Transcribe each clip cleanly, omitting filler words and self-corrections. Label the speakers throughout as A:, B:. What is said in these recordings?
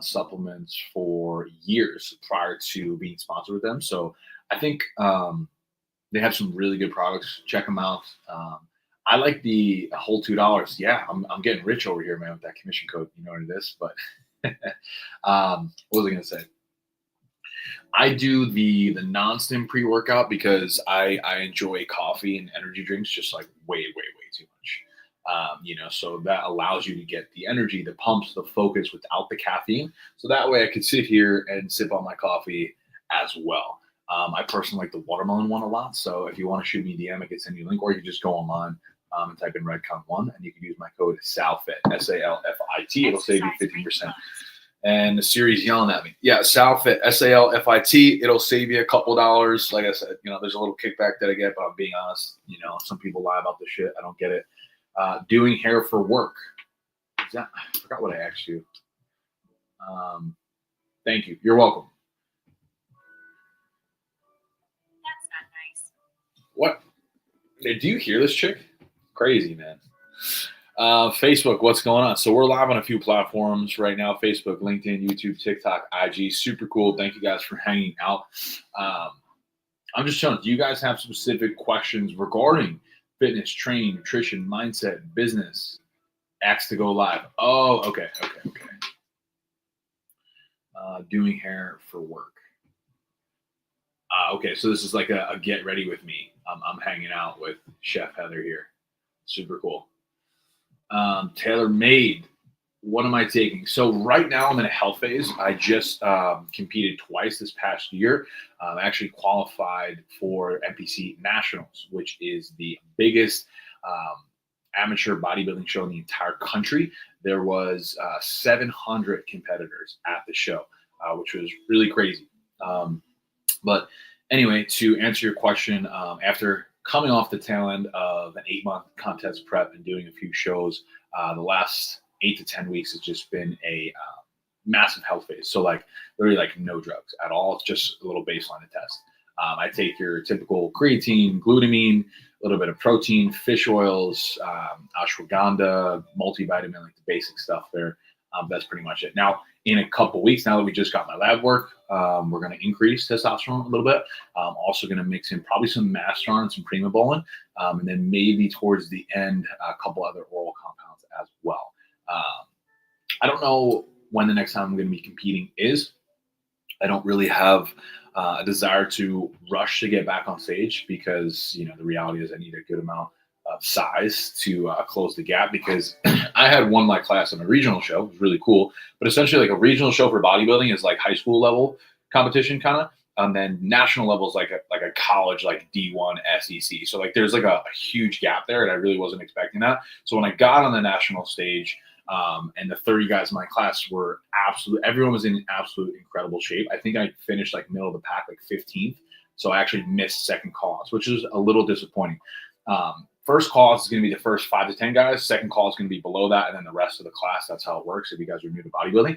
A: on supplements for years prior to being sponsored with them. So I think they have some really good products. Check them out. I like the whole $2. Yeah, I'm getting rich over here, man, with that commission code. You know what it is, but what was I gonna say? I do the non-stim pre-workout because I enjoy coffee and energy drinks just like way too much. So that allows you to get the energy, the pumps, the focus without the caffeine. So that way I could sit here and sip on my coffee as well. I personally like the watermelon one a lot. So if you want to shoot me a DM, I can send you a link, or you can just go online and type in Redcon1, and you can use my code SALFIT, SALFIT. It'll save you 15%. And the series yelling at me. Yeah, Salfit, SALFIT. It'll save you a couple dollars. Like I said, there's a little kickback that I get, but I'm being honest. Some people lie about this shit. I don't get it. Doing hair for work. I forgot what I asked you. Thank you. You're welcome.
B: That's not nice.
A: What? Do you hear this chick? Crazy, man. Facebook, what's going on? So we're live on a few platforms right now: Facebook, LinkedIn, YouTube, TikTok, IG. Super cool. Thank you guys for hanging out. I'm just showing. Do you guys have specific questions regarding fitness, training, nutrition, mindset, business? Ask to go live. Oh, okay. Doing hair for work. Okay, so this is like a get ready with me. I'm hanging out with Chef Heather here. Super cool. Tailor made. What am I taking? So right now I'm in a health phase. I just competed twice this past year. I actually qualified for NPC Nationals, which is the biggest amateur bodybuilding show in the entire country. There was 700 competitors at the show, which was really crazy. But anyway, to answer your question, after coming off the tail end of an 8-month contest prep and doing a few shows, the last 8 to 10 weeks has just been a massive health phase. So literally no drugs at all. It's just a little baseline to test. I take your typical creatine, glutamine, a little bit of protein, fish oils, ashwagandha, multivitamin, like the basic stuff there. That's pretty much it. Now, in a couple weeks, now that we just got my lab work, we're going to increase testosterone a little bit. Also going to mix in probably some Masteron and some Primobolan, and then maybe towards the end, a couple other oral compounds as well. I don't know when the next time I'm going to be competing is. I don't really have a desire to rush to get back on stage because, the reality is I need a good amount of size to close the gap, because I had won my class on a regional show. It was really cool. But essentially, like, a regional show for bodybuilding is like high school level competition kind of. And then national level is like a college, like D1 SEC. So there's a huge gap there, and I really wasn't expecting that. So when I got on the national stage, and the 30 guys in my class were everyone was in absolute incredible shape. I think I finished middle of the pack, 15th. So I actually missed second calls, which is a little disappointing. First call is going to be the first 5 to 10 guys. Second call is going to be below that, and then the rest of the class. That's how it works if you guys are new to bodybuilding.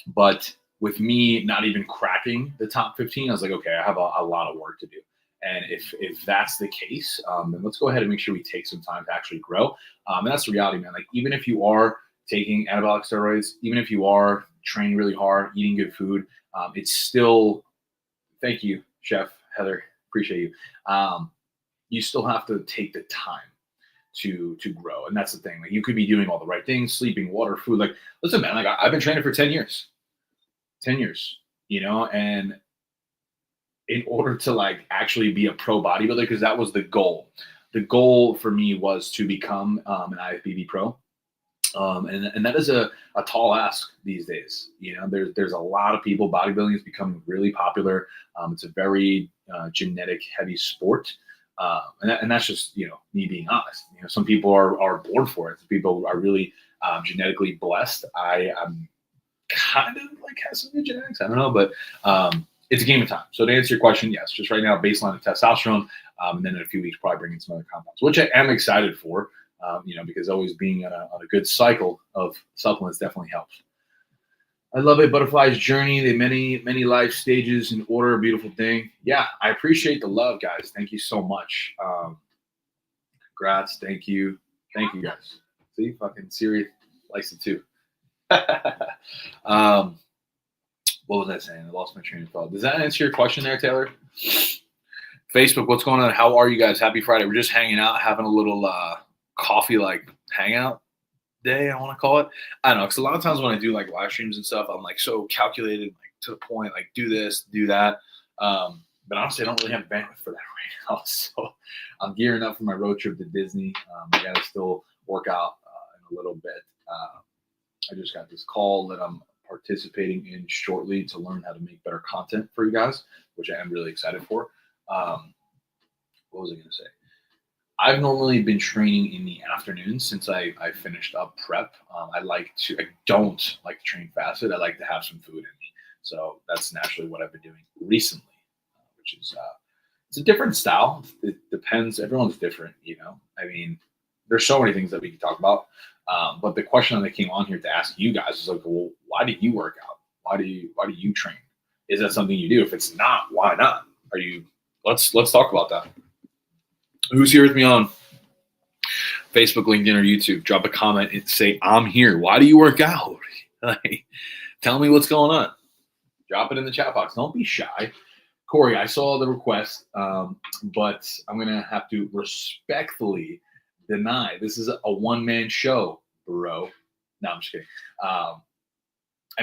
A: But with me not even cracking the top 15, I was like, okay, I have a lot of work to do. And if that's the case, then let's go ahead and make sure we take some time to actually grow. And that's the reality, man. Even if you are taking anabolic steroids, even if you are training really hard, eating good food, it's still, thank you, Chef Heather, appreciate you. You still have to take the time to grow. And that's the thing. You could be doing all the right things, sleeping, water, food. Listen, man, I've been training for 10 years, and in order to actually be a pro bodybuilder, because that was the goal. The goal for me was to become an IFBB pro. And that is a tall ask these days. There's a lot of people. Bodybuilding is becoming really popular. It's a very genetic heavy sport. And that's just, me being honest. Some people are born for it. Some people are really genetically blessed. I'm kind of has some good genetics. I don't know, but it's a game of time. So to answer your question, yes, just right now, baseline of testosterone, and then in a few weeks, probably bring in some other compounds, which I am excited for, because always being on a good cycle of supplements definitely helps. I love it. Butterfly's journey, the many life stages in order, a beautiful thing. Yeah, I appreciate the love, guys. Thank you so much. Congrats. Thank you. Thank you, guys. See, fucking Siri likes it too. What was I saying? I lost my train of thought. Does that answer your question there, Taylor? Facebook, what's going on? How are you guys? Happy Friday. We're just hanging out, having a little coffee like hangout day, I want to call it. I don't know, because a lot of times when I do like live streams and stuff, I'm like so calculated, like to the point, like do this, do that. But honestly, I don't really have bandwidth for that right now. So I'm gearing up for my road trip to Disney. I got to still work out in a little bit. I just got this call that I'm participating in shortly to learn how to make better content for you guys, which I am really excited for. What was I going to say? I've normally been training in the afternoon since I finished up prep. I don't like to train fasted. I like to have some food in me. So that's naturally what I've been doing recently, which is it's a different style. It depends. Everyone's different, you know. I mean, there's so many things that we can talk about. But the question that came on here to ask you guys is like, well, why do you work out? Why do you train? Is that something you do? If it's not, why not? Let's talk about that. Who's here with me on Facebook, LinkedIn, or YouTube? Drop a comment and say, I'm here. Why do you work out? Like, tell me what's going on. Drop it in the chat box. Don't be shy. Corey, I saw the request, but I'm going to have to respectfully deny. This is a one-man show, bro. No, I'm just kidding. I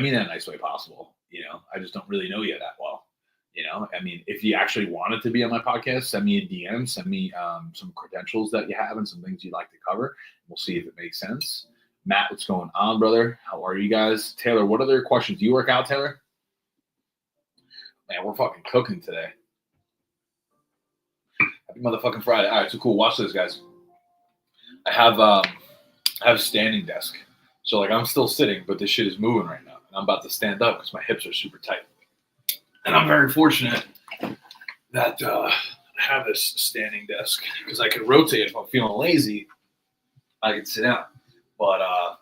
A: mean that in a nice way possible. You know, I just don't really know you that well. You know, I mean, if you actually wanted to be on my podcast, send me a DM, send me some credentials that you have and some things you'd like to cover. We'll see if it makes sense. Matt, what's going on, brother? How are you guys? Taylor, what other questions? Do you work out, Taylor? Man, we're fucking cooking today. Happy motherfucking Friday. All right, so cool. Watch this, guys. I have a standing desk. So, like, I'm still sitting, but this shit is moving right now. And I'm about to stand up because my hips are super tight. And I'm very fortunate that I have this standing desk because I can rotate if I'm feeling lazy. I can sit down. But if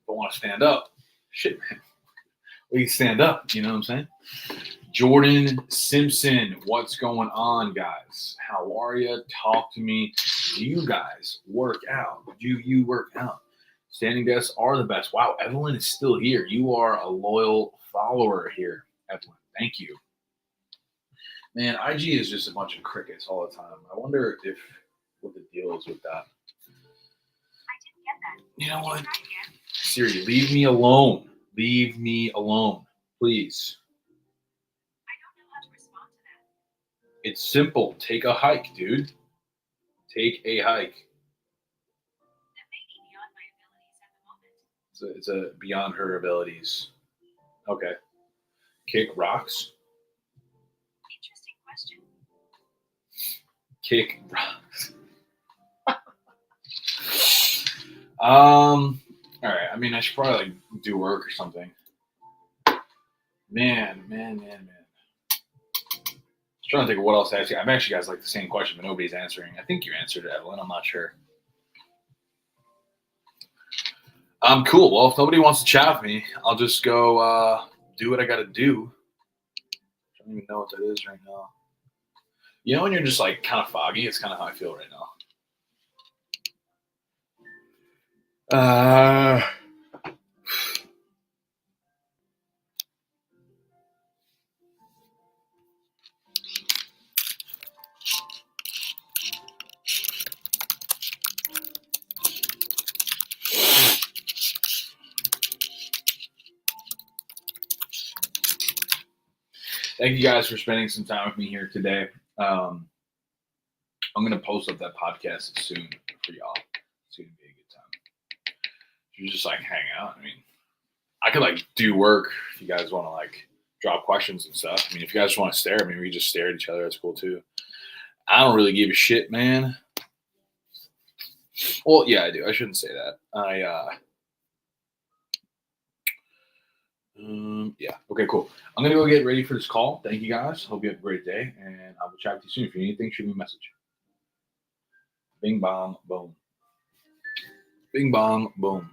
A: I want to stand up, shit, man. We can stand up. You know what I'm saying? Jordan Simpson, what's going on, guys? How are you? Talk to me. Do you guys work out? Do you work out? Standing desks are the best. Wow, Evelyn is still here. You are a loyal follower here, Evelyn. Thank you. Man, IG is just a bunch of crickets all the time. I wonder what the deal is with that.
B: I didn't get that.
A: You know what?
B: Try again.
A: Siri, leave me alone. Leave me alone, please.
B: I don't know how to respond to that.
A: It's simple. Take a hike, dude. Take a hike.
B: That may be beyond my abilities at the moment.
A: It's a beyond her abilities. Okay. Kick rocks.
B: Interesting question.
A: Kick rocks. All right. I mean, I should probably like do work or something. Man. Trying to think of what else to ask you. I've actually guys like the same question, but nobody's answering. I think you answered it, Evelyn. I'm not sure. Cool. Well, if nobody wants to chat with me, I'll just go do what I got to do. I don't even know what that is right now. You know when you're just like kind of foggy? It's kind of how I feel right now. Thank you guys for spending some time with me here today. I'm going to post up that podcast soon for y'all. It's going to be a good time. You just like hang out. I mean, I could like do work if you guys want to like drop questions and stuff. I mean, if you guys want to stare at me, we just stare at each other. That's cool too. I don't really give a shit, man. Well, yeah, I do. I shouldn't say that. Yeah. Okay, cool. I'm going to go get ready for this call. Thank you guys. Hope you have a great day, and I will chat with you soon. If you need anything, shoot me a message. Bing, bong, boom. Bing, bong, boom.